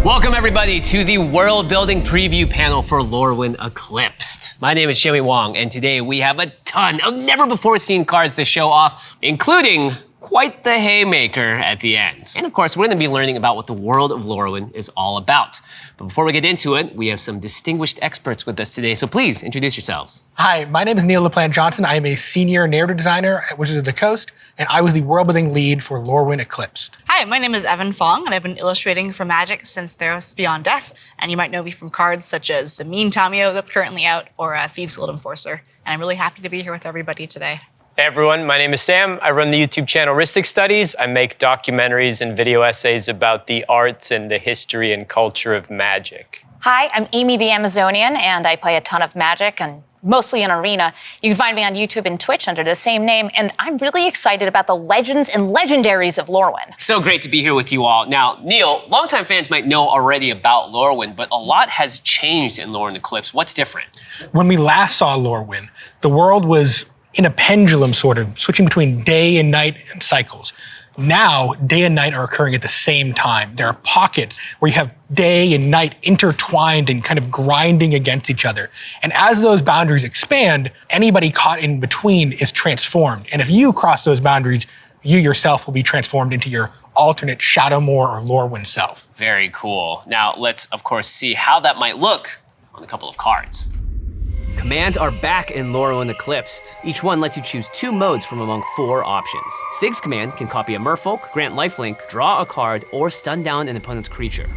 Welcome everybody to the World Building preview panel for Lorwyn Eclipsed. My name is Jimmy Wong, and today we have a ton of never before seen cards to show off, including quite the haymaker at the end. And of course, we're gonna be learning about what the world of Lorwyn is all about. But before we get into it, we have some distinguished experts with us today, so please introduce yourselves. Hi, my name is Neil LaPlante Johnson. I am a senior narrative designer at Wizards of the Coast, and I was the world building lead for Lorwyn Eclipsed. Hi, my name is Evan Fong, and I've been illustrating for Magic since Theros Beyond Death, and you might know me from cards such as the Mean Tamio that's currently out, or Thieves Guild Enforcer. And I'm really happy to be here with everybody today. Hey everyone, my name is Sam. I run the YouTube channel Ristic Studies. I make documentaries and video essays about the arts and the history and culture of magic. Hi, I'm Amy the Amazonian, and I play a ton of Magic, and mostly in Arena. You can find me on YouTube and Twitch under the same name, and I'm really excited about the legends and legendaries of Lorwyn. So great to be here with you all. Now, Neil, longtime fans might know already about Lorwyn, but a lot has changed in Lorwyn Eclipsed. What's different? When we last saw Lorwyn, the world was in a pendulum, sort of, switching between day and night and cycles. Now, day and night are occurring at the same time. There are pockets where you have day and night intertwined and kind of grinding against each other. And as those boundaries expand, anybody caught in between is transformed. And if you cross those boundaries, you yourself will be transformed into your alternate Shadowmoor or Lorwyn self. Very cool. Now, let's, of course, see how that might look on a couple of cards. Commands are back in Lorwyn Eclipsed. Each one lets you choose 2 modes from among 4 options. Sig's command can copy a merfolk, grant lifelink, draw a card, or stun down an opponent's creature.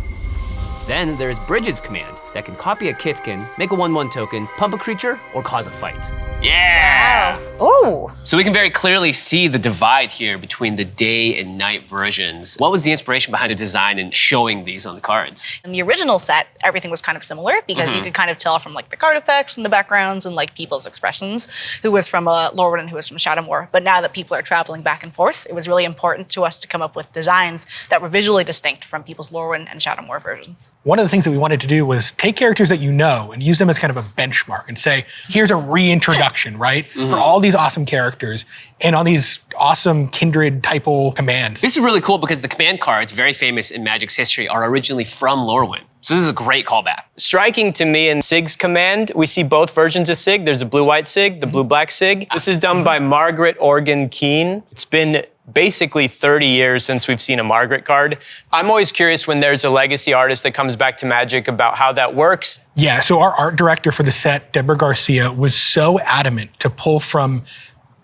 Then there's Bridget's command that can copy a Kithkin, make a 1/1 token, pump a creature, or cause a fight. Yeah! Ooh. So we can very clearly see the divide here between the day and night versions. What was the inspiration behind the design and showing these on the cards? In the original set, everything was kind of similar because you could kind of tell from like the card effects and the backgrounds and like people's expressions who was from Lorwyn and who was from Shadowmoor. But now that people are traveling back and forth, it was really important to us to come up with designs that were visually distinct from people's Lorwyn and Shadowmoor versions. One of the things that we wanted to do was take characters that you know and use them as kind of a benchmark and say, here's a reintroduction, right? For all these awesome characters and all these awesome kindred typal commands. This is really cool because the command cards, very famous in Magic's history, are originally from Lorwyn. So this is a great callback. Striking to me in Sig's command, we see both versions of Sig. There's a blue-white Sig, the blue-black Sig. This is done by Margaret Organ Keene. It's been basically 30 years since we've seen a Margaret card. I'm always curious when there's a legacy artist that comes back to Magic about how that works. Yeah, so our art director for the set, Deborah Garcia, was so adamant to pull from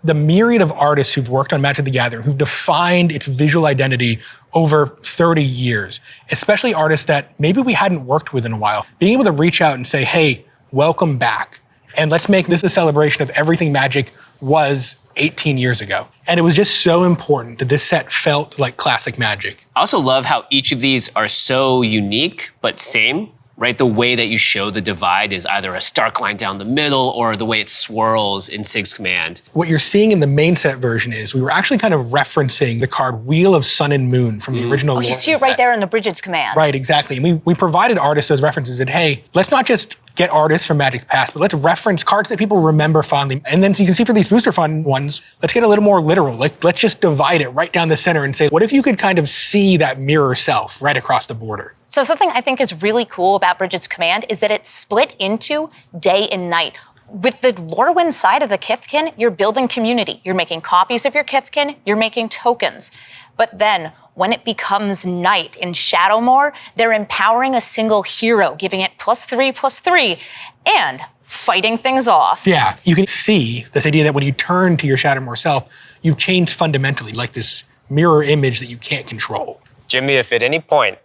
the myriad of artists who've worked on Magic the Gathering, who've defined its visual identity over 30 years, especially artists that maybe we hadn't worked with in a while. Being able to reach out and say, hey, welcome back. And let's make this a celebration of everything Magic was 18 years ago. And it was just so important that this set felt like classic Magic. I also love how each of these are so unique, but same, right? The way that you show the divide is either a stark line down the middle or the way it swirls in Sig's command. What you're seeing in the main set version is we were actually kind of referencing the card Wheel of Sun and Moon from the original Oh, you Lorwyn see it right set. there in the Bridget's command. Right, exactly. And we provided artists those references and hey, let's not just get artists from Magic's past, but let's reference cards that people remember fondly. And then so you can see for these booster fun ones, let's get a little more literal. Like, let's just divide it right down the center and say, what if you could kind of see that mirror self right across the border? So something I think is really cool about Bridget's command is that it's split into day and night. With the Lorwyn side of the Kithkin, you're building community. You're making copies of your Kithkin, you're making tokens. But then when it becomes night in Shadowmoor, they're empowering a single hero, giving it +3/+3, and fighting things off. Yeah, you can see this idea that when you turn to your Shadowmoor self, you've changed fundamentally, like this mirror image that you can't control. Jimmy, if at any point,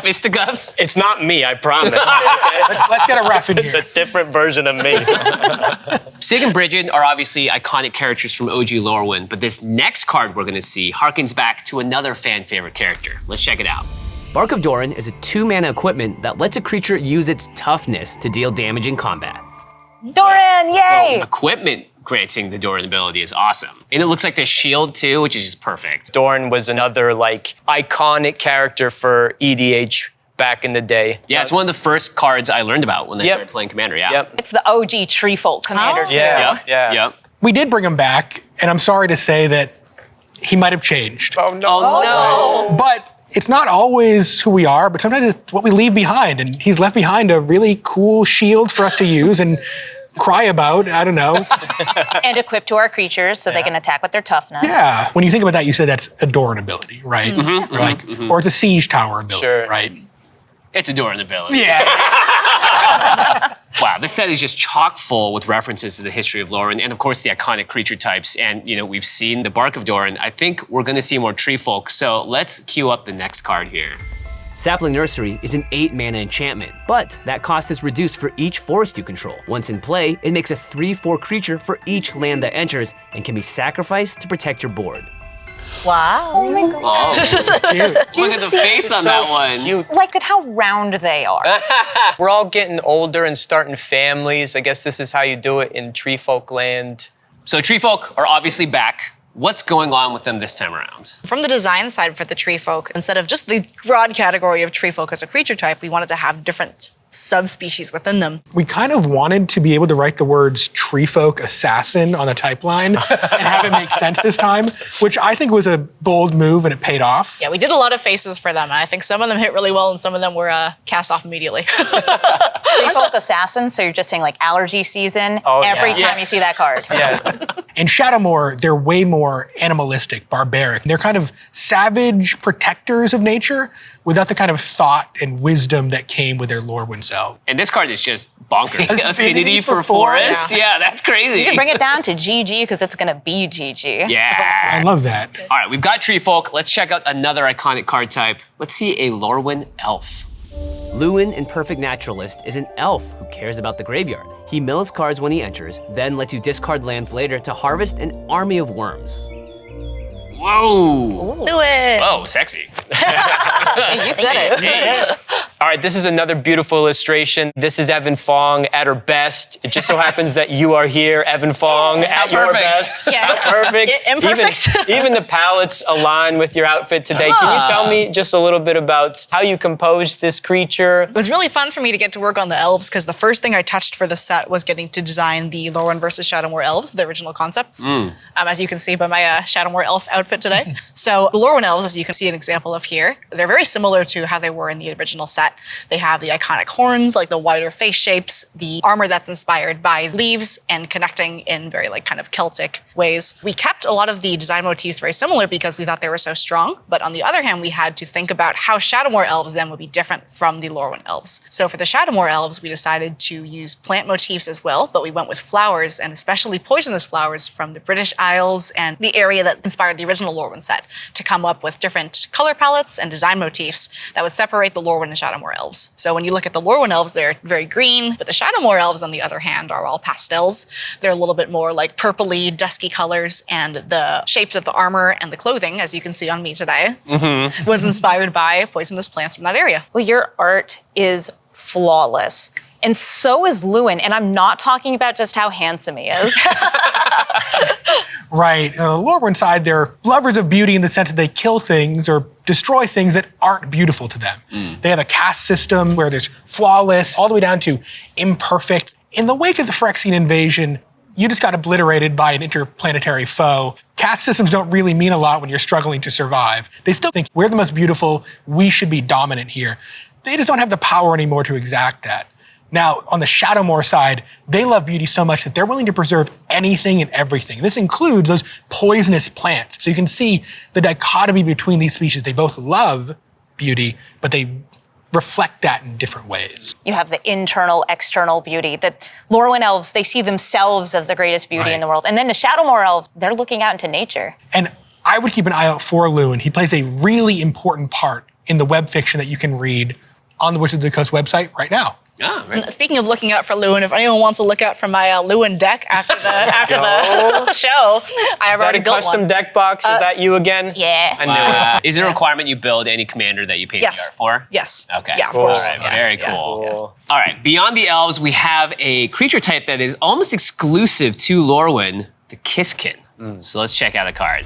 Fisticuffs? it's not me, I promise. Let's get a ref in here. It's a different version of me. Sig and Bridget are obviously iconic characters from OG Lorwyn, but this next card we're gonna see harkens back to another fan favorite character. Let's check it out. Bark of Doran is a 2-mana equipment that lets a creature use its toughness to deal damage in combat. Doran, yay! So, equipment granting the Doran ability is awesome. And it looks like the shield too, which is just perfect. Doran was another like iconic character for EDH back in the day. Yeah, it's one of the first cards I learned about when I started playing Commander, yeah. Yep. It's the OG Treefolk commander too. Yeah. We did bring him back, and I'm sorry to say that he might have changed. Oh no. Oh no. But it's not always who we are, but sometimes it's what we leave behind. And he's left behind a really cool shield for us to use and cry about, I don't know. And equipped to our creatures so they can attack with their toughness. Yeah, when you think about that, you said that's a door and ability, right? Or like, or it's a siege tower ability, right? It's a door and ability. Yeah. Wow, this set is just chock full with references to the history of Lorwyn and of course the iconic creature types. And we've seen the Bark of Doran. I think we're gonna see more tree folk. So let's queue up the next card here. Sapling Nursery is an 8-mana enchantment, but that cost is reduced for each forest you control. Once in play, it makes a 3/4 creature for each land that enters and can be sacrificed to protect your board. Wow. Oh my God. Oh, Cute. look at the face on that one. Cute. Like at how round they are. We're all getting older and starting families. I guess this is how you do it in Tree Folk land. So tree folk are obviously back. What's going on with them this time around? From the design side for the tree folk, instead of just the broad category of tree folk as a creature type, we wanted to have different subspecies within them. We kind of wanted to be able to write the words tree folk assassin on the type line and have it make sense this time, which I think was a bold move and it paid off. Yeah, we did a lot of faces for them, and I think some of them hit really well and some of them were cast off immediately. Tree folk assassin, so you're just saying like allergy season every time you see that card. Yeah. In Shadowmoor, they're way more animalistic, barbaric. They're kind of savage protectors of nature without the kind of thought and wisdom that came with their Lorwyn self. And this card is just bonkers. Affinity Affinity for for forest? forests? Yeah, that's crazy. You can bring it down to GG because it's gonna be GG. Yeah. I love that. All right, we've got tree folk. Let's check out another iconic card type. Let's see a Lorwyn elf. Lewin in Perfect Naturalist is an elf who cares about the graveyard. He mills cards when he enters, then lets you discard lands later to harvest an army of worms. Whoa. Do it! Whoa, sexy. You said it. All right, this is another beautiful illustration. This is Evan Fong at her best. It just so happens that you are here, Evan Fong, at your perfect. best. Yeah. Perfect. Imperfect. Even the palettes align with your outfit today. Can you tell me just a little bit about how you composed this creature? It was really fun for me to get to work on the elves because the first thing I touched for the set was getting to design the Lorwyn versus Shadowmoor elves, the original concepts. As you can see by my Shadowmoor elf outfit today. So the Lorwyn elves, as you can see an example of here, they're very similar to how they were in the original set. They have the iconic horns, like the wider face shapes, the armor that's inspired by leaves and connecting in very like kind of Celtic ways. We kept a lot of the design motifs very similar because we thought they were so strong. But on the other hand, we had to think about how Shadowmoor elves then would be different from the Lorwyn elves. So for the Shadowmoor elves, we decided to use plant motifs as well, but we went with flowers and especially poisonous flowers from the British Isles and the area that inspired the original Lorwyn set to come up with different color palettes and design motifs that would separate the Lorwyn and Shadowmoor elves. So when you look at the Lorwyn elves, they're very green, but the Shadowmoor elves, on the other hand, are all pastels. They're a little bit more like purpley, dusky colors, and the shapes of the armor and the clothing, as you can see on me today, was inspired by poisonous plants from that area. Well, your art is flawless. And so is Lewin, and I'm not talking about just how handsome he is. Right. On the Lorwyn side, they're lovers of beauty in the sense that they kill things or destroy things that aren't beautiful to them. They have a caste system where there's flawless, all the way down to imperfect. In the wake of the Phyrexian invasion, you just got obliterated by an interplanetary foe. Caste systems don't really mean a lot when you're struggling to survive. They still think we're the most beautiful, we should be dominant here. They just don't have the power anymore to exact that. Now, on the Shadowmoor side, they love beauty so much that they're willing to preserve anything and everything. This includes those poisonous plants. So you can see the dichotomy between these species. They both love beauty, but they reflect that in different ways. You have the internal, external beauty. The Lorwyn elves, they see themselves as the greatest beauty in the world. And then the Shadowmoor elves, they're looking out into nature. And I would keep an eye out for Lewin. He plays a really important part in the web fiction that you can read on the Wizards of the Coast website right now. Ah, right. Speaking of looking out for Lewin, if anyone wants to look out for my Lewin deck after the show, I have already built one. Is that a custom deck box? Is that you again? Yeah. I knew it. Is it a requirement you build any commander that you paint the art for? Yes. Okay. Yeah, of course. All right, Yeah. very Yeah. cool. All right, beyond the elves, we have a creature type that is almost exclusive to Lorwyn, the Kithkin. So let's check out a card.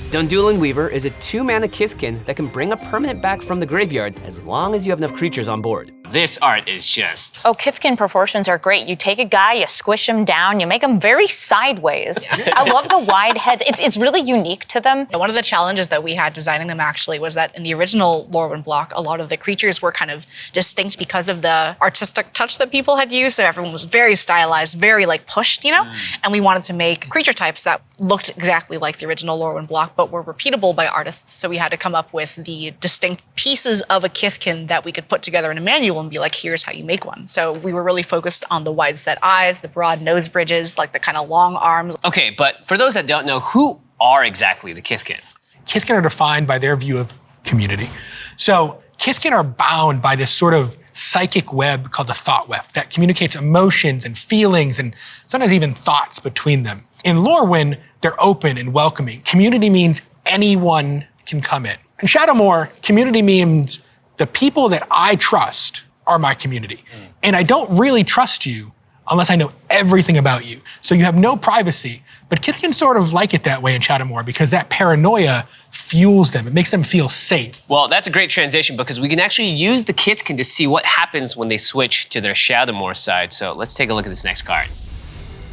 Dundulan Weaver is a 2-mana Kithkin that can bring a permanent back from the graveyard as long as you have enough creatures on board. This art is just... Oh, Kithkin proportions are great. You take a guy, you squish him down, you make him very sideways. I love the wide heads. It's really unique to them. One of the challenges that we had designing them actually was that in the original Lorwyn block, a lot of the creatures were kind of distinct because of the artistic touch that people had used. So everyone was very stylized, very like pushed, you know? And we wanted to make creature types that looked exactly like the original Lorwyn block, but were repeatable by artists. So we had to come up with the distinct pieces of a Kithkin that we could put together in a manual and be like, here's how you make one. So we were really focused on the wide set eyes, the broad nose bridges, like the kind of long arms. Okay, but for those that don't know, who are exactly the Kithkin? Kithkin are defined by their view of community. So Kithkin are bound by this sort of psychic web called the thought web that communicates emotions and feelings and sometimes even thoughts between them. In Lorwyn, they're open and welcoming. Community means anyone can come in. In Shadowmoor, community means the people that I trust are my community. And I don't really trust you unless I know everything about you. So you have no privacy. But Kithkin sort of like it that way in Shadowmoor because that paranoia fuels them. It makes them feel safe. Well, that's a great transition because we can actually use the Kithkin to see what happens when they switch to their Shadowmoor side. So let's take a look at this next card.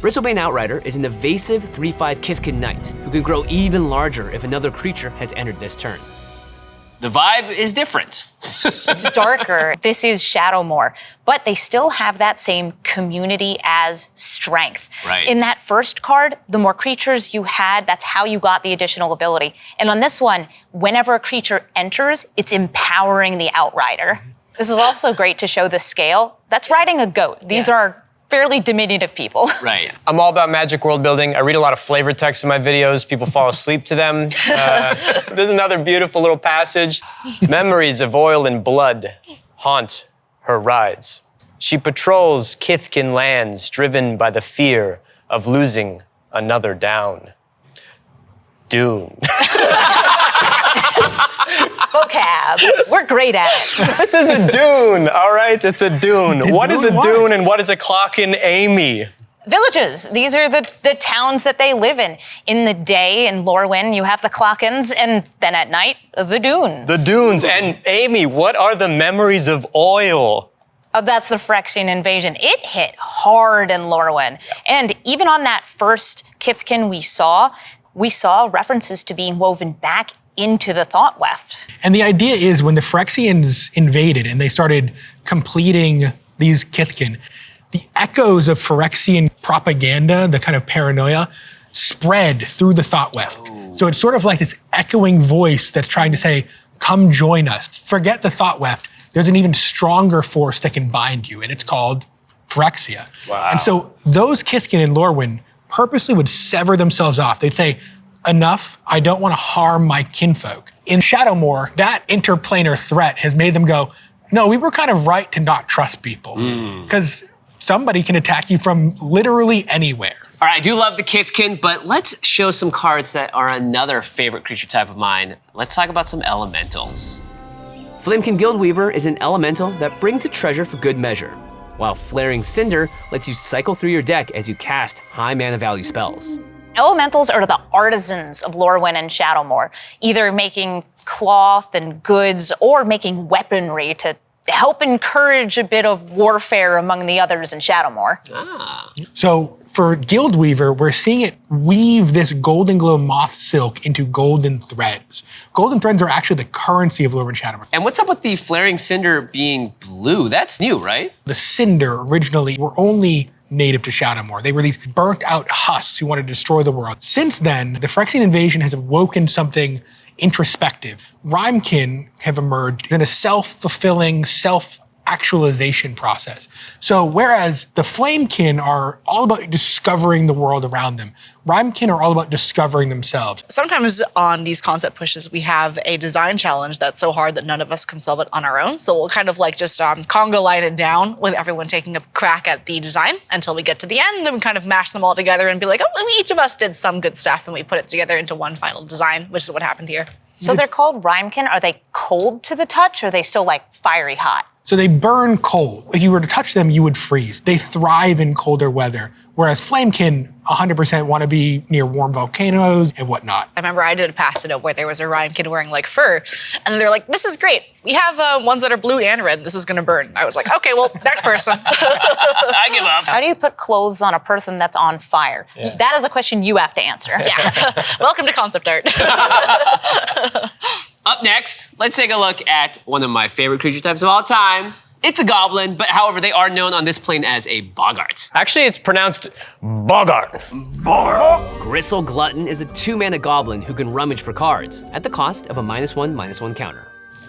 Bristlebane Outrider is an evasive 3/5 Kithkin Knight who can grow even larger if another creature has entered this turn. The vibe is different. It's darker. This is Shadowmoor, but they still have that same community as strength. Right. In that first card, the more creatures you had, that's how you got the additional ability. And on this one, whenever a creature enters, it's empowering the Outrider. This is also great to show the scale. That's riding a goat. These are fairly diminutive people. Right. I'm all about magic world building. I read a lot of flavor text in my videos. People fall asleep to them. There's another beautiful little passage. Memories of oil and blood haunt her rides. She patrols Kithkin lands driven by the fear of losing another down. Dune. Vocab. We're great at it. This is a dune, all right? It's a dune. What is a Why? dune and what is a clockin' Amy? Villages. These are the towns that they live in. In the day in Lorwyn, you have the Clockins, and then at night, the dunes. The dunes. And Amy, what are the memories of oil? Oh, that's the Phyrexian invasion. It hit hard in Lorwyn. And even on that first Kithkin we saw references to being woven back into the thought weft. And the idea is when the Phyrexians invaded and they started completing these Kithkin, the echoes of Phyrexian propaganda, the kind of paranoia, spread through the thought weft. So it's sort of like this echoing voice that's trying to say, come join us. Forget the thought weft. There's an even stronger force that can bind you, and it's called Phyrexia. Wow. And so those Kithkin in Lorwyn purposely would sever themselves off. They'd say, enough, I don't want to harm my kinfolk. In Shadowmoor, that interplanar threat has made them go, no, we were kind of right to not trust people. Because somebody can attack you from literally anywhere. All right, I do love the Kithkin, but let's show some cards that are another favorite creature type of mine. Let's talk about some elementals. Flamekin Guildweaver is an elemental that brings a treasure for good measure, while Flaring Cinder lets you cycle through your deck as you cast high mana value spells. Elementals are the artisans of Lorwyn and Shadowmoor, either making cloth and goods or making weaponry to help encourage a bit of warfare among the others in Shadowmoor. So for Guildweaver, we're seeing it weave this golden glow moth silk into golden threads. Golden threads are actually the currency of Lorwyn Shadowmoor. And what's up with the Flaring Cinder being blue? That's new, right? The Cinder originally were only native to Shadowmoor. They were these burnt out husks who wanted to destroy the world. Since then, the Phyrexian invasion has awoken something introspective. Rhymekin have emerged in a self-fulfilling, self-actualization process. So whereas the Flamekin are all about discovering the world around them, Rhymekin are all about discovering themselves. Sometimes on these concept pushes, we have a design challenge that's so hard that none of us can solve it on our own. So we'll kind of like just conga line it down with everyone taking a crack at the design until we get to the end. Then we kind of mash them all together and be like, oh, each of us did some good stuff and we put it together into one final design, which is what happened here. So they're called Rhymekin. Are they cold to the touch or are they still like fiery hot? So they burn cold. If you were to touch them, you would freeze. They thrive in colder weather, whereas Flamekin 100% want to be near warm volcanoes and whatnot. I remember I did a pass-it where there was a Rhymekin wearing like fur, and they're like, "This is great. We have ones that are blue and red. This is gonna burn." I was like, "Okay, well, next person." I give up. How do you put clothes on a person that's on fire? That is a question you have to answer. Yeah. Welcome to concept art. Up next, let's take a look at one of my favorite creature types of all time. It's a goblin, but however, they are known on this plane as a boggart. Actually, it's pronounced Bogart. Gristle Glutton is a 2-mana goblin who can rummage for cards at the cost of a -1/-1 counter.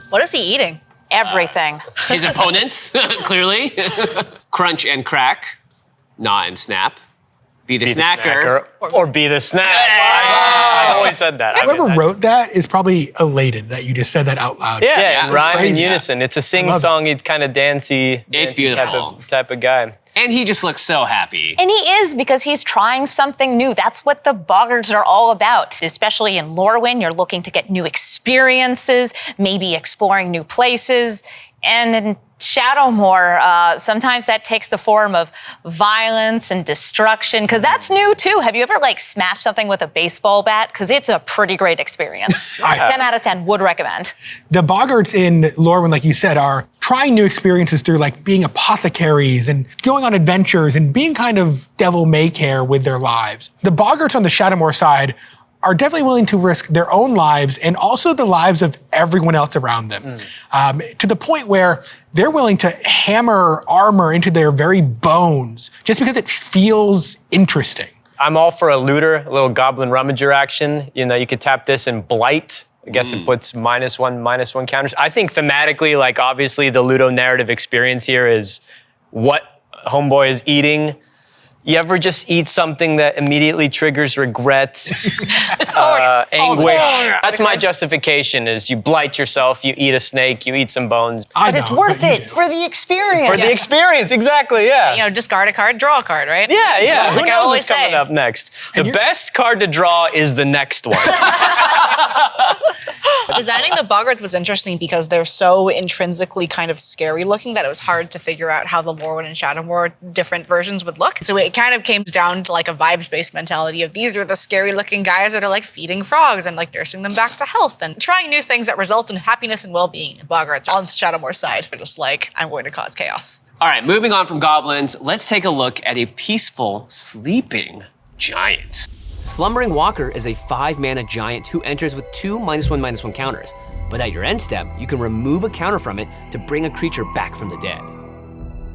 What is he eating? Everything. His opponents, clearly. Crunch and crack, gnaw and snap, be the snacker. Or be the snack. I always said that. Whoever wrote that is probably elated that you just said that out loud. Yeah, and rhyme in crazy. unison. It's a sing-songy, kind of dancey, It's dancey beautiful. type of guy. And he just looks so happy. And he is, because he's trying something new. That's what the boggarts are all about. Especially in Lorwyn, you're looking to get new experiences, maybe exploring new places. And in Shadowmoor, sometimes that takes the form of violence and destruction, because that's new too. Have you ever smashed something with a baseball bat? Because it's a pretty great experience. 10 out of 10, would recommend. The boggarts in Lorwyn, like you said, are trying new experiences through being apothecaries and going on adventures and being kind of devil may-care with their lives. The boggarts on the Shadowmoor side are definitely willing to risk their own lives and also the lives of everyone else around them, to the point where they're willing to hammer armor into their very bones just because it feels interesting. I'm all for a looter, a little goblin rummager action. You could tap this in Blight. I guess it puts -1/-1 counters. I think thematically, obviously the Ludo narrative experience here is what Homeboy is eating. You ever just eat something that immediately triggers regret, anguish? That's my justification, is you blight yourself, you eat a snake, you eat some bones. But it's worth it for the experience. For the experience, exactly, yeah. Discard a card, draw a card, right? Yeah. Who Like I knows always what's coming say. up next? The best card to draw is the next one. Designing the boggarts was interesting because they're so intrinsically kind of scary looking that it was hard to figure out how the Lorwyn and Shadowmoor different versions would look. So it kind of came down to a vibes-based mentality of these are the scary looking guys that are feeding frogs and nursing them back to health and trying new things that result in happiness and well-being. Boggarts on Shadowmoor's side are just I'm going to cause chaos. All right, moving on from goblins, let's take a look at a peaceful, sleeping giant. Slumbering Walker is a 5-mana giant who enters with 2 -1/-1 counters. But at your end step, you can remove a counter from it to bring a creature back from the dead.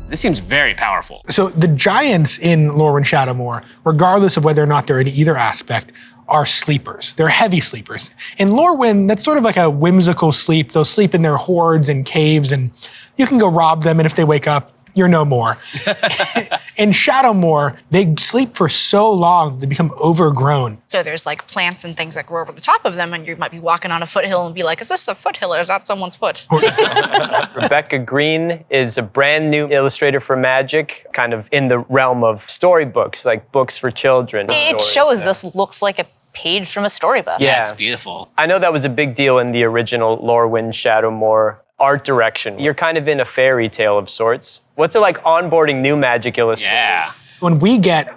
This seems very powerful. So the giants in Lorwyn Shadowmoor, regardless of whether or not they're in either aspect, are sleepers. They're heavy sleepers. In Lorwyn, that's sort of like a whimsical sleep. They'll sleep in their hoards and caves, and you can go rob them, and if they wake up, you're no more. In Shadowmoor, they sleep for so long, they become overgrown. So there's plants and things that grow over the top of them, and you might be walking on a foothill and be like, is this a foothill or is that someone's foot? Rebecca Green is a brand new illustrator for Magic, kind of in the realm of storybooks, books for children. It shows this looks like a page from a storybook. Yeah. It's beautiful. I know that was a big deal in the original Lorwyn Shadowmoor art direction. You're kind of in a fairy tale of sorts. What's it like onboarding new Magic illustrators? Yeah. When we get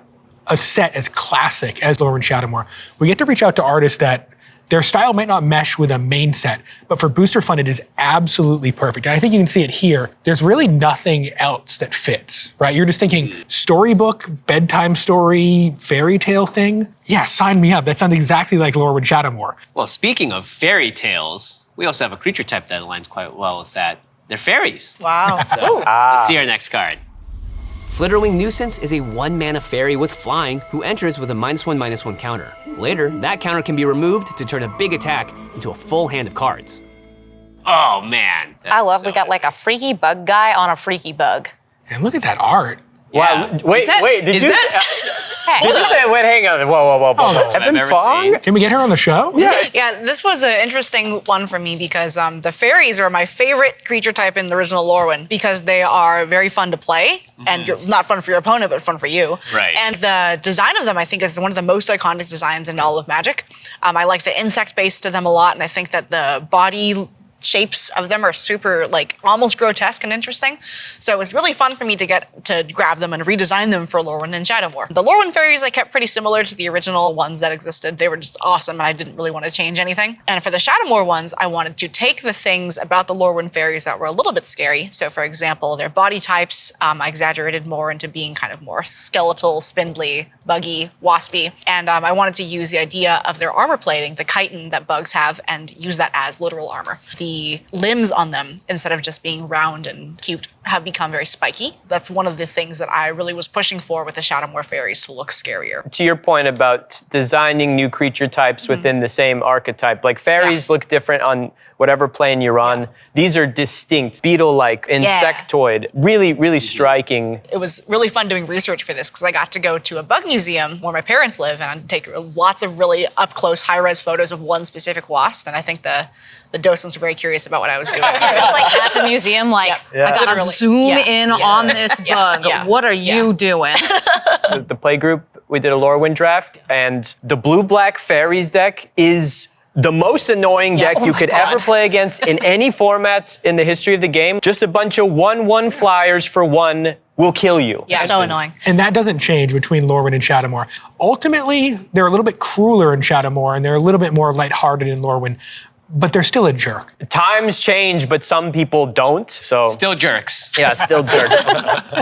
a set as classic as Lorwyn Shadowmoor, we get to reach out to artists that their style might not mesh with a main set, but for booster fun, it is absolutely perfect. And I think you can see it here. There's really nothing else that fits, right? You're just thinking storybook, bedtime story, fairy tale thing. Yeah, sign me up. That sounds exactly like Lorwyn Shadowmoor. Well, speaking of fairy tales, we also have a creature type that aligns quite well with that. They're fairies. Wow. So let's see our next card. Flitterwing Nuisance is a 1-mana fairy with flying who enters with a -1/-1 counter. Later, that counter can be removed to turn a big attack into a full hand of cards. Oh man. I love we got a freaky bug guy on a freaky bug. And look at that art. Wow, wait, did you say, wait, hang on, whoa. Evan ever Fong? seen. Can we get her on the show? Yeah, this was an interesting one for me because the fairies are my favorite creature type in the original Lorwyn because they are very fun to play and not fun for your opponent, but fun for you. Right. And the design of them, I think, is one of the most iconic designs in all of Magic. I like the insect base to them a lot, and I think that the body shapes of them are super like almost grotesque and interesting. So it was really fun for me to get to grab them and redesign them for Lorwyn and Shadowmoor. The Lorwyn fairies I kept pretty similar to the original ones that existed. They were just awesome and I didn't really want to change anything. And for the Shadowmoor ones, I wanted to take the things about the Lorwyn fairies that were a little bit scary. So for example, their body types, I exaggerated more into being kind of more skeletal, spindly, buggy, waspy. And I wanted to use the idea of their armor plating, the chitin that bugs have, and use that as literal armor. The limbs on them, instead of just being round and cute, have become very spiky. That's one of the things that I really was pushing for with the Shadowmoor fairies to look scarier. To your point about designing new creature types within the same archetype, like fairies look different on whatever plane you're on. These are distinct, beetle-like, insectoid, really, really striking. It was really fun doing research for this because I got to go to a bug museum where my parents live and I'd take lots of really up-close, high-res photos of one specific wasp, and I think the docents were very curious about what I was doing. Just like at the museum, like, I gotta Literally. zoom in on this bug. What are you doing? The play group, we did a Lorwyn draft, and the blue-black fairies deck is the most annoying deck you could ever play against in any format in the history of the game. Just a bunch of 1/1 flyers for 1 will kill you. Yeah, so annoying. And that doesn't change between Lorwyn and Shadowmoor. Ultimately, they're a little bit crueler in Shadowmoor, and they're a little bit more lighthearted in Lorwyn, but they're still a jerk. Times change, but some people don't, so. Still jerks. Yeah, still jerks.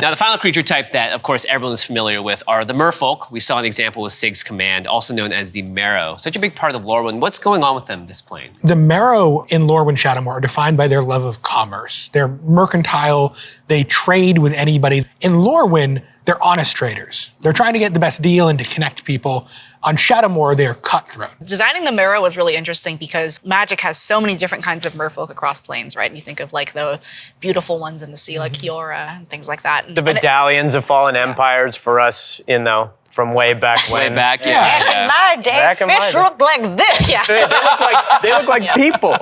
Now, the final creature type that, of course, everyone is familiar with are the merfolk. We saw an example with Sig's command, also known as the Marrow. Such a big part of Lorwyn. What's going on with them this plane? The Marrow in Lorwyn Shadowmoor are defined by their love of commerce. They're mercantile, they trade with anybody. In Lorwyn, they're honest traders. They're trying to get the best deal and to connect people. On Shadowmoor, they're cutthroat. Designing the Marrow was really interesting because Magic has so many different kinds of merfolk across planes, right? And you think of like the beautiful ones in the sea, like Kiora and things like that. The medallions of fallen empires for us, you know, from way back when. Way back, Back in my day, Back in my fish day. look like this. They look like people.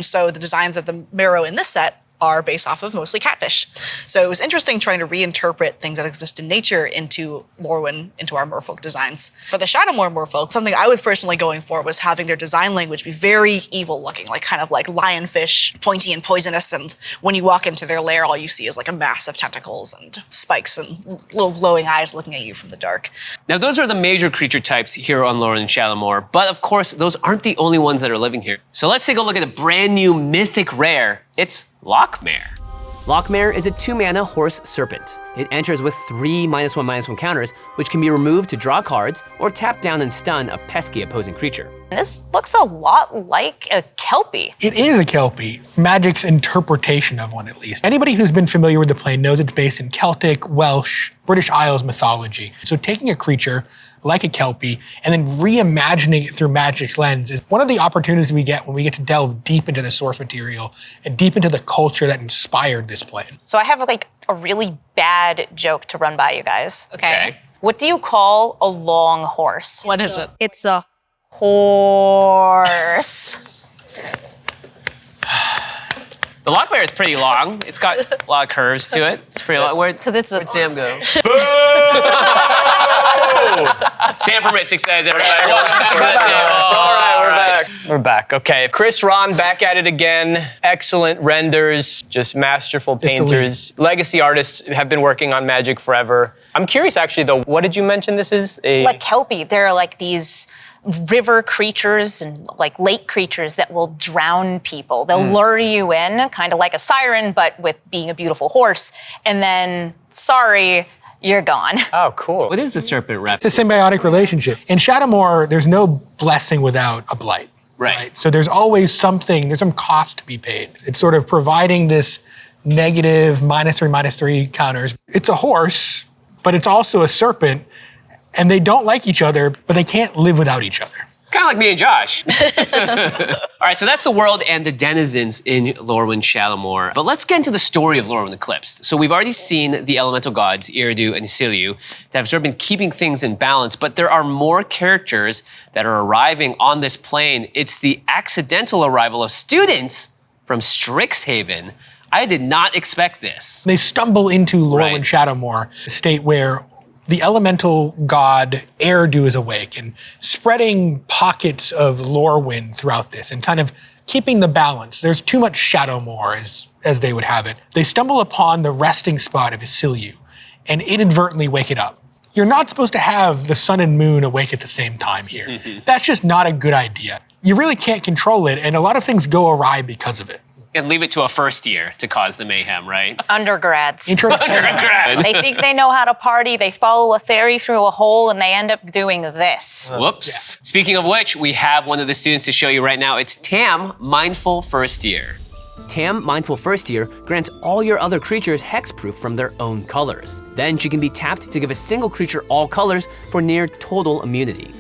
So the designs of the Marrow in this set are based off of mostly catfish. So it was interesting trying to reinterpret things that exist in nature into Lorwyn, into our merfolk designs. For the Shadowmoor merfolk, something I was personally going for was having their design language be very evil looking, like kind of like lionfish, pointy and poisonous, and when you walk into their lair, all you see is like a mass of tentacles and spikes and little glowing eyes looking at you from the dark. Now, those are the major creature types here on Lorwyn and Shadowmoor, but of course, those aren't the only ones that are living here. So let's take a look at a brand new mythic rare. It's Lockmare. Lockmare is a 2-mana horse serpent. It enters with 3 -1/-1 counters, which can be removed to draw cards or tap down and stun a pesky opposing creature. This looks a lot like a Kelpie. It is a Kelpie, Magic's interpretation of one at least. Anybody who's been familiar with the plane knows it's based in Celtic, Welsh, British Isles mythology. So taking a creature like a Kelpie and then reimagining it through Magic's lens is one of the opportunities we get when we get to delve deep into the source material and deep into the culture that inspired this plane. So I have like a really bad joke to run by you guys. Okay. What do you call a long horse? What is it? It's a horse. The Lockmare is pretty long. It's got a lot of curves to it. It's pretty long. Where'd Sam go? Sam for Mystic says, everybody, welcome back to the table. All right, we're back. We're back. Okay, Chris Ron back at it again. Excellent renders, just masterful painters. Legacy artists have been working on Magic forever. I'm curious, actually, though. What did you mention this is? Like Kelpie, they're like these river creatures and like lake creatures that will drown people. They'll lure you in, kind of like a siren, but with being a beautiful horse. And then, sorry, you're gone. Oh, cool. What is the serpent rep? It's a symbiotic relationship. In Shadowmoor, there's no blessing without a blight. Right. So there's always something, there's some cost to be paid. It's sort of providing this negative -3/-3 counters. It's a horse, but it's also a serpent, and they don't like each other, but they can't live without each other. It's kind of like me and Josh. All right, so that's the world and the denizens in Lorwyn Shadowmoor. But let's get into the story of Lorwyn Eclipsed. So we've already seen the elemental gods, Iridu and Isiliu, that have sort of been keeping things in balance, but there are more characters that are arriving on this plane. It's the accidental arrival of students from Strixhaven. I did not expect this. They stumble into Lorwyn Right. Shadowmoor, a state where the elemental god Erdu is awake and spreading pockets of Lorwyn throughout this and kind of keeping the balance. There's too much Shadowmoor, as they would have it. They stumble upon the resting spot of Isilyu and inadvertently wake it up. You're not supposed to have the sun and moon awake at the same time here. That's just not a good idea. You really can't control it, and a lot of things go awry because of it. And leave it to a first year to cause the mayhem, right? Undergrads. Intro to Undergrads. They think they know how to party, they follow a fairy through a hole, and they end up doing this. Whoops. Speaking of which, we have one of the students to show you right now. It's Tam, Mindful First Year. Tam, Mindful First Year, grants all your other creatures hexproof from their own colors. Then she can be tapped to give a single creature all colors for near total immunity.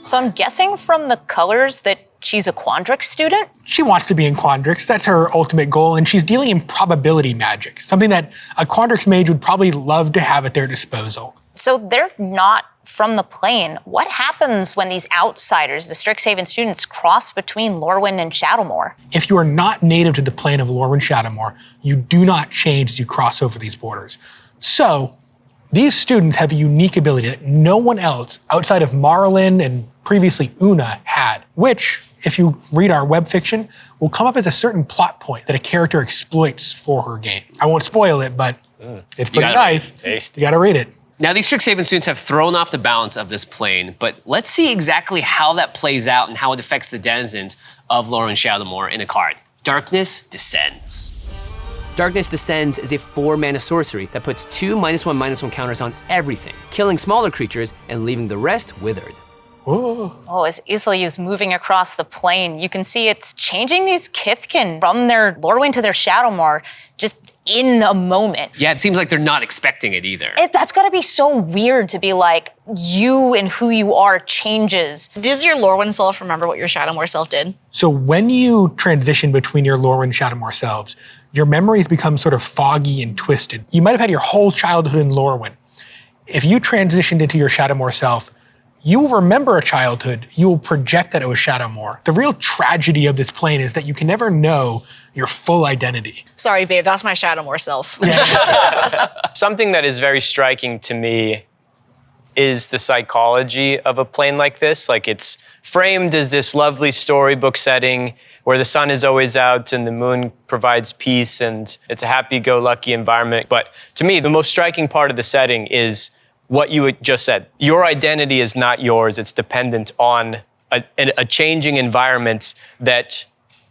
So I'm guessing from the colors that she's a Quandrix student? She wants to be in Quandrix. That's her ultimate goal, and she's dealing in probability magic, something that a Quandrix mage would probably love to have at their disposal. So they're not from the plane. What happens when these outsiders, the Strixhaven students, cross between Lorwyn and Shadowmoor? If you are not native to the plane of Lorwyn Shadowmoor, you do not change as you cross over these borders. So, these students have a unique ability that no one else outside of Marlin and previously Una had, which, if you read our web fiction, will come up as a certain plot point that a character exploits for her game. I won't spoil it, but it's pretty nice. Tasty. You gotta read it. Now, these Strixhaven students have thrown off the balance of this plane, but let's see exactly how that plays out and how it affects the denizens of Lorwyn Shadowmoor in a card. Darkness Descends. Darkness Descends is a 4-mana sorcery that puts 2 -1/-1 counters on everything, killing smaller creatures and leaving the rest withered. Whoa. Oh, as Isleyu's moving across the plane, you can see it's changing these Kithkin from their Lorwyn to their Shadowmoor just in a moment. Yeah, it seems like they're not expecting it either. That's gotta be so weird to be like, you and who you are changes. Does your Lorwyn self remember what your Shadowmoor self did? So when you transition between your Lorwyn and Shadowmoor selves, your memories become sort of foggy and twisted. You might have had your whole childhood in Lorwyn. If you transitioned into your Shadowmoor self, you will remember a childhood, you will project that it was Shadowmoor. The real tragedy of this plane is that you can never know your full identity. Sorry, babe, that's my Shadowmoor self. Something that is very striking to me is the psychology of a plane like this. Like, it's framed as this lovely storybook setting where the sun is always out and the moon provides peace and it's a happy-go-lucky environment. But to me, the most striking part of the setting is what you had just said. Your identity is not yours. It's dependent on a changing environment that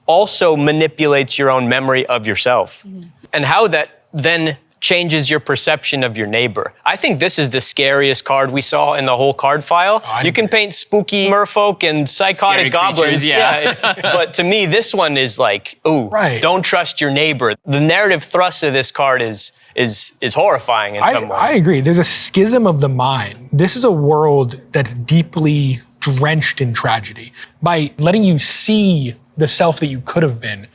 also manipulates your own memory of yourself. And how that then changes your perception of your neighbor. I think this is the scariest card we saw in the whole card file. You can paint spooky merfolk and psychotic Scary goblins. creatures, yeah. But to me, this one is like, ooh, don't trust your neighbor. The narrative thrust of this card is horrifying in some ways. I agree. There's a schism of the mind. This is a world that's deeply drenched in tragedy. By letting you see the self that you could have been,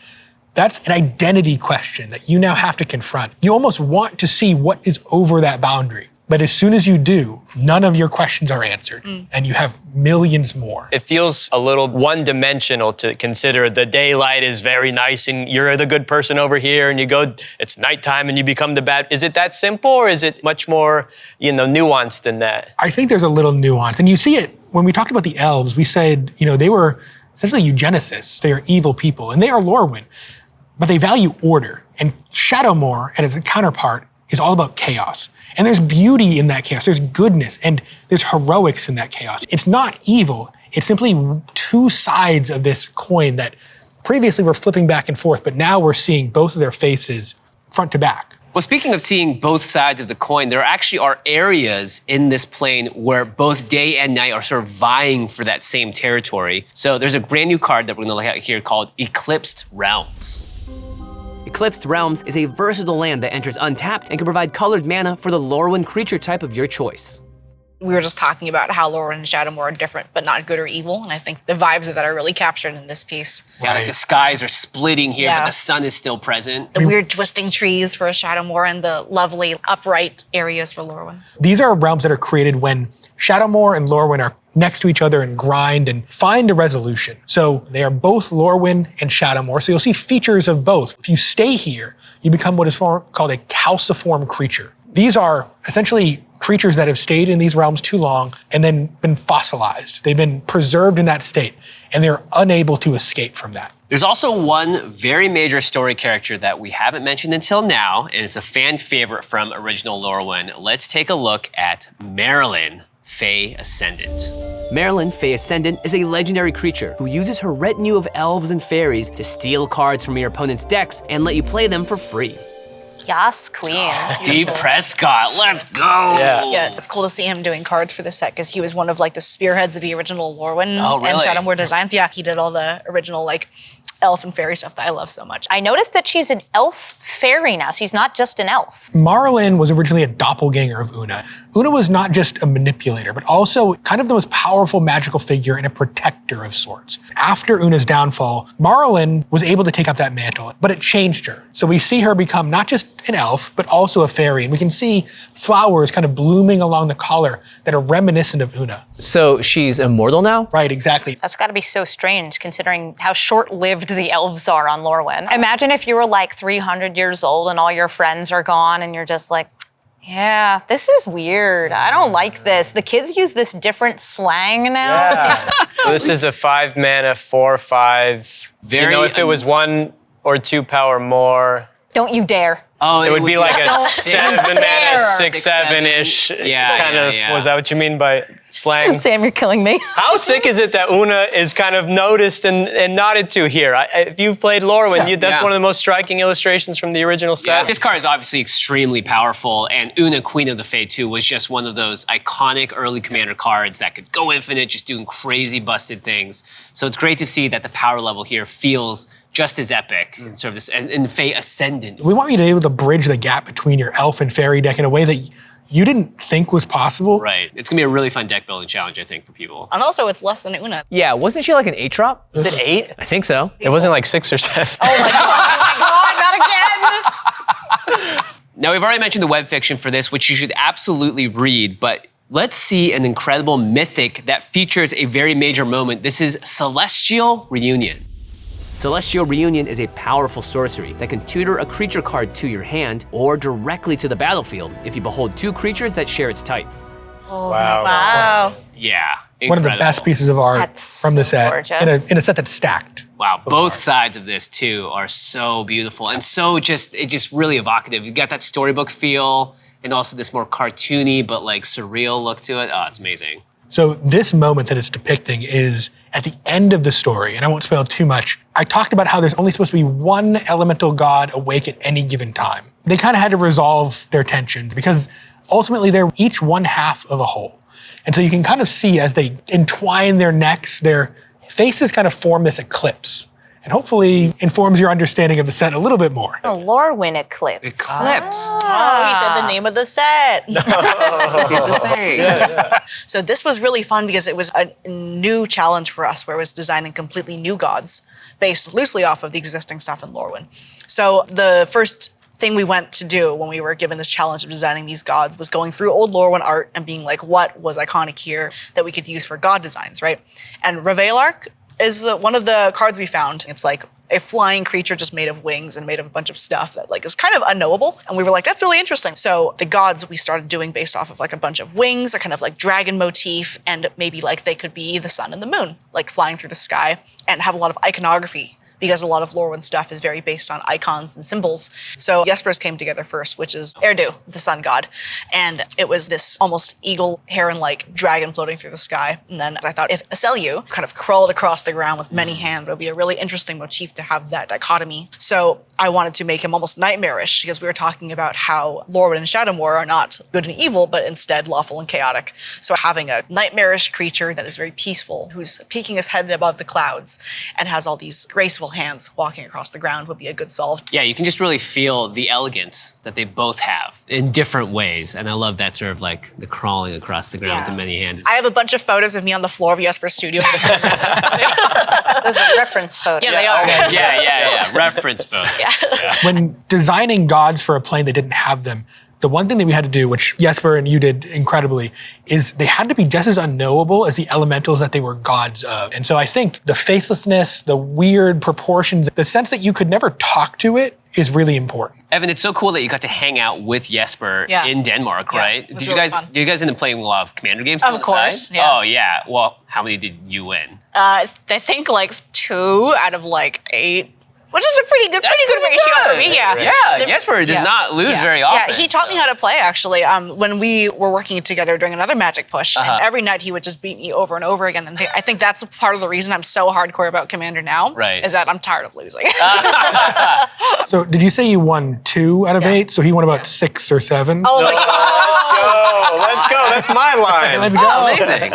that's an identity question that you now have to confront. You almost want to see what is over that boundary. But as soon as you do, none of your questions are answered, and you have millions more. It feels a little one-dimensional to consider the daylight is very nice and you're the good person over here, and you go, it's nighttime and you become the bad. Is it that simple, or is it much more, nuanced than that? I think there's a little nuance, and you see it when we talked about the elves. We said, they were essentially eugenicists. They are evil people, and they are Lorwyn, but they value order. And Shadowmoor, as a counterpart, is all about chaos. And there's beauty in that chaos. There's goodness, and there's heroics in that chaos. It's not evil. It's simply two sides of this coin that previously were flipping back and forth, but now we're seeing both of their faces front to back. Well, speaking of seeing both sides of the coin, there actually are areas in this plane where both day and night are sort of vying for that same territory. So there's a brand new card that we're gonna look at here called Eclipsed Realms. Eclipsed Realms is a versatile land that enters untapped and can provide colored mana for the Lorwyn creature type of your choice. We were just talking about how Lorwyn and Shadowmoor are different, but not good or evil, and I think the vibes of that are really captured in this piece. Yeah, like the skies are splitting here, but Yeah. the sun is still present. The weird twisting trees for Shadowmoor and the lovely upright areas for Lorwyn. These are realms that are created when Shadowmoor and Lorwyn are next to each other and grind and find a resolution. So they are both Lorwyn and Shadowmoor, so you'll see features of both. If you stay here, you become what is called a calciform creature. These are essentially creatures that have stayed in these realms too long and then been fossilized. They've been preserved in that state, and they're unable to escape from that. There's also one very major story character that we haven't mentioned until now, and it's a fan favorite from original Lorwyn. Let's take a look at Marilyn, Fey Ascendant. Marilyn, Fey Ascendant, is a legendary creature who uses her retinue of elves and fairies to steal cards from your opponent's decks and let you play them for free. Yas, queen. Steve Prescott, let's go. Yeah, it's cool to see him doing cards for this set because he was one of like the spearheads of the original Lorwyn Oh, and really? Shadow War designs. Yeah, he did all the original like elf and fairy stuff that I love so much. I noticed that she's an elf fairy now. She's not just an elf. Marlin was originally a doppelganger of Una. Una was not just a manipulator, but also kind of the most powerful magical figure and a protector of sorts. After Una's downfall, Marlin was able to take up that mantle, but it changed her. So we see her become not just an elf, but also a fairy. And we can see flowers kind of blooming along the collar that are reminiscent of Una. So she's immortal now? Right, exactly. That's got to be so strange considering how short-lived the elves are on Lorwyn. Imagine if you were like 300 years old and all your friends are gone and you're just like, yeah, this is weird. I don't like this. The kids use this different slang now. Yeah. So this is a 5 mana, 4/5. Very you know, if it was 1 or 2 power more, Don't you dare. Oh, it would be like a Don't 7 dare. mana, 6, 6/7-ish Yeah, kind yeah, of. yeah. Was that what you mean by slang? Sam, you're killing me. How sick is it that Una is kind of noticed and nodded to here? If you've played Lorwyn, that's Yeah. one of the most striking illustrations from the original Yeah, set. this card is obviously extremely powerful, and Una, Queen of the Fae 2, was just one of those iconic early commander cards that could go infinite, just doing crazy busted things. So it's great to see that the power level here feels just as epic, in sort of this, in Fae Ascendant. We want you to be able to bridge the gap between your elf and fairy deck in a way that you didn't think was possible. Right. It's gonna be a really fun deck building challenge, I think, for people. And also, it's less than Una. Yeah, wasn't she like an 8-drop? Was it 8? I think so. It wasn't like 6 or 7. Oh my god, not again! Now, we've already mentioned the web fiction for this, which you should absolutely read, but let's see an incredible mythic that features a very major moment. This is Celestial Reunion. Celestial Reunion is a powerful sorcery that can tutor a creature card to your hand or directly to the battlefield if you behold 2 creatures that share its type. Wow. Wow. Yeah, One of the incredible. best pieces of art That's from the so set gorgeous. in a set that's stacked. Wow, both sides of this too are so beautiful and so just really evocative. You got that storybook feel and also this more cartoony but like surreal look to it. Oh, it's amazing. So this moment that it's depicting is at the end of the story, and I won't spoil too much. I talked about how there's only supposed to be one elemental god awake at any given time. They kind of had to resolve their tension because ultimately they're each one half of a whole. And so you can kind of see as they entwine their necks, their faces kind of form this eclipse. And hopefully informs your understanding of the set a little bit more. A Lorwyn eclipse. Eclipsed. Oh, he said the name of the set. Did the thing. So this was really fun because it was a new challenge for us where it was designing completely new gods based loosely off of the existing stuff in Lorwyn. So the first thing we went to do when we were given this challenge of designing these gods was going through old Lorwyn art and being like, what was iconic here that we could use for god designs, right? And Revelark is one of the cards we found. It's like a flying creature just made of wings and made of a bunch of stuff that like is kind of unknowable. And we were like, that's really interesting. So the gods we started doing based off of like a bunch of wings, a kind of like dragon motif, and maybe like they could be the sun and the moon, like flying through the sky and have a lot of iconography because a lot of Lorwyn stuff is very based on icons and symbols. So Jesper's came together first, which is Erdu, the sun god. And it was this almost eagle, heron-like dragon floating through the sky. And then I thought if Aselu kind of crawled across the ground with many hands, it would be a really interesting motif to have that dichotomy. So I wanted to make him almost nightmarish because we were talking about how Lorwyn and Shadow War are not good and evil, but instead lawful and chaotic. So having a nightmarish creature that is very peaceful, who's peeking his head above the clouds and has all these graceful hands walking across the ground would be a good solve. Yeah, you can just really feel the elegance that they both have in different ways. And I love that sort of like the crawling across the ground with the many hands. I have a bunch of photos of me on the floor of Jesper's studio. Those are reference photos. Yeah, they are. Yeah. Reference photo. Yeah. When designing gods for a plane that didn't have them, The one thing that we had to do, which Jesper and you did incredibly, is they had to be just as unknowable as the elementals that they were gods of. And so I think the facelessness, the weird proportions, the sense that you could never talk to it is really important. Evan, it's so cool that you got to hang out with Jesper in Denmark, right? It was really fun. Did you guys end up playing a lot of Commander games? Of course, yeah. Oh yeah. Well, how many did you win? I think like 2 out of like 8. Which is a pretty good ratio for me, yeah. Yeah, Jesper does not lose very often. Yeah, he taught me how to play, actually, when we were working together during another Magic push. And every night he would just beat me over and over again. And I think that's part of the reason I'm so hardcore about Commander now, is that I'm tired of losing. So did you say you won 2 out of 8? So he won about 6 or 7? Oh, my God. Let's go. That's my line. Let's go. Oh, amazing.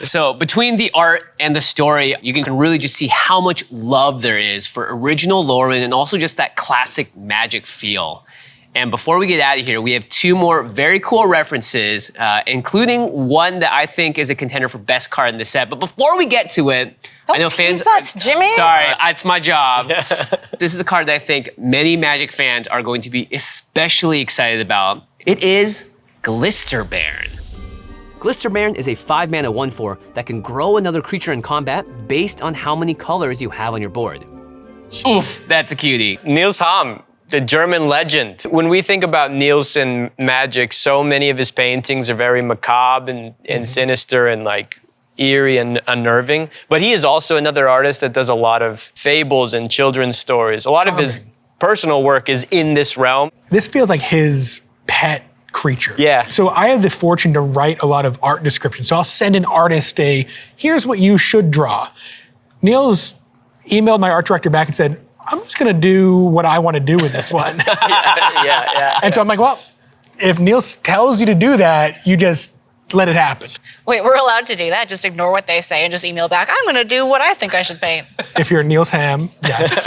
So between the art and the story, you can really just see how much love there is for original Lorwyn and also just that classic Magic feel. And before we get out of here, we have 2 more very cool references, including one that I think is a contender for best card in the set. But before we get to it, I know fans. Us, Jimmy. Sorry, it's my job. This is a card that I think many Magic fans are going to be especially excited about. It is Glister Baron. Glister Baron is a 5-mana 1/4 that can grow another creature in combat based on how many colors you have on your board. Oof, that's a cutie. Niels Hamm, the German legend. When we think about Niels and Magic, so many of his paintings are very macabre and sinister and like eerie and unnerving. But he is also another artist that does a lot of fables and children's stories. A lot of his personal work is in this realm. This feels like his pet creature. Yeah. So I have the fortune to write a lot of art descriptions. So I'll send an artist here's what you should draw. Niels emailed my art director back and said, I'm just gonna do what I wanna do with this one. And so I'm like, well, if Niels tells you to do that, you just let it happen. Wait, we're allowed to do that? Just ignore what they say and just email back, I'm gonna do what I think I should paint. If you're Niels Hamm, yes.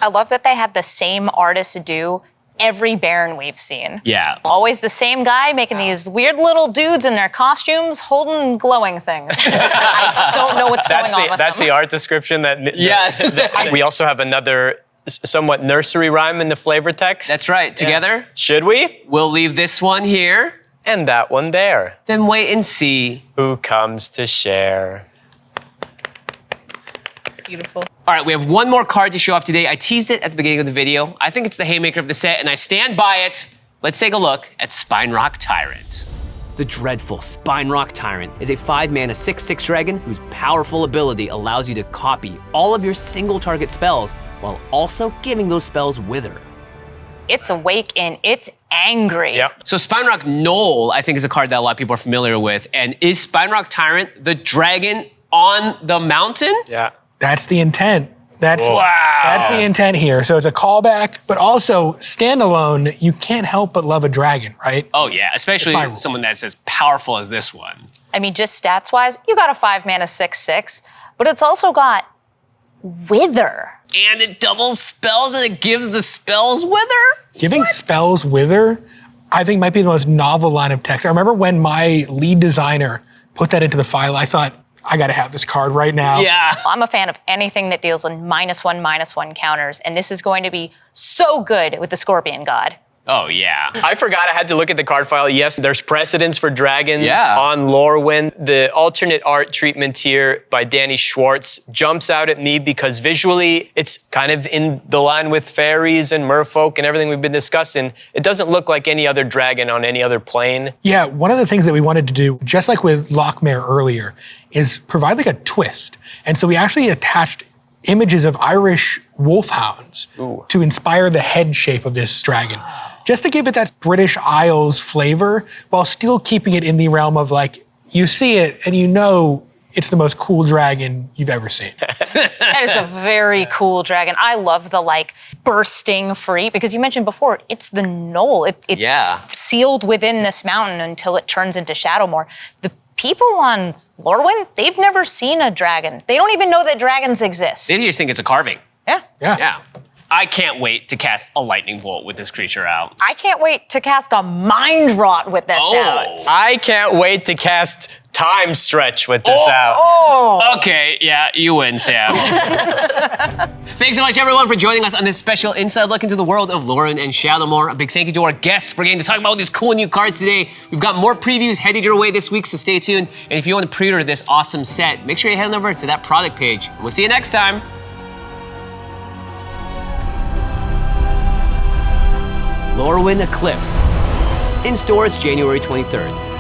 I love that they had the same artist do every Baron we've seen. Yeah. Always the same guy making these weird little dudes in their costumes holding glowing things. I don't know what's going on with That's them. the art description that Yeah. we also have another somewhat nursery rhyme in the flavor text. That's right. Together, Should we? we'll leave this one here, And that one there. then wait and see. Who comes to share? Beautiful. All right, we have one more card to show off today. I teased it at the beginning of the video. I think it's the haymaker of the set, and I stand by it. Let's take a look at Spinerock Tyrant. The dreadful Spinerock Tyrant is a 5-mana 6/6 dragon whose powerful ability allows you to copy all of your single target spells while also giving those spells wither. It's awake and it's angry. Yep. So Spinerock Knoll, I think, is a card that a lot of people are familiar with. And is Spinerock Tyrant the dragon on the mountain? Yeah. That's the intent. That's Wow. the intent here. So it's a callback, but also standalone, you can't help but love a dragon, right? Oh yeah, especially It's my rule. someone that's as powerful as this one. I mean, just stats-wise, you got a 5-mana 6/6, but it's also got wither. And it doubles spells and it gives the spells wither? Giving spells wither, I think might be the most novel line of text. I remember when my lead designer put that into the file, I thought, I gotta have this card right now. Yeah. I'm a fan of anything that deals with -1/-1 counters, and this is going to be so good with the Scorpion God. Oh yeah. I forgot I had to look at the card file. Yes, there's precedence for dragons Yeah. on Lorwyn. The alternate art treatment here by Danny Schwartz jumps out at me because visually it's kind of in the line with fairies and merfolk and everything we've been discussing. It doesn't look like any other dragon on any other plane. Yeah, one of the things that we wanted to do, just like with Lochmere earlier, is provide like a twist. And so we actually attached images of Irish wolfhounds to inspire the head shape of this dragon. Just to give it that British Isles flavor while still keeping it in the realm of like, you see it and you know it's the most cool dragon you've ever seen. That is a very cool dragon. I love the like bursting free, because you mentioned before, it's the knoll. It's Yeah. sealed within this mountain until it turns into Shadowmoor. The people on Lorwyn, they've never seen a dragon. They don't even know that dragons exist. They just think it's a carving. Yeah. Yeah. I can't wait to cast a lightning bolt with this creature out. I can't wait to cast a mind rot with this out. I can't wait to cast Time Stretch with this out. Oh. Okay, yeah, you win, Sam. Thanks so much, everyone, for joining us on this special inside look into the world of Lorwyn and Shadowmoor. A big thank you to our guests for getting to talk about all these cool new cards today. We've got more previews headed your way this week, so stay tuned. And if you want to pre-order this awesome set, make sure you head on over to that product page. We'll see you next time. Lorwyn Eclipsed. In stores January 23rd.